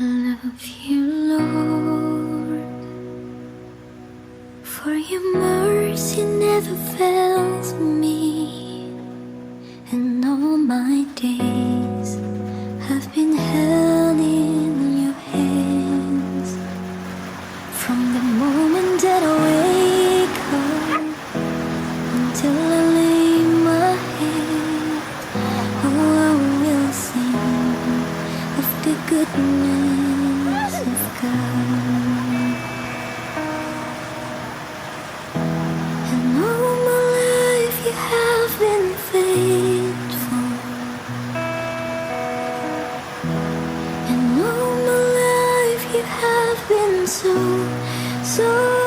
love you, Lord, for your mercy never fails me, and all my days have been held in your hands. From the moment that I wake up until I lay my head, oh, I will sing of the goodness of God. And all my life you have been faithful, and all my life you have been so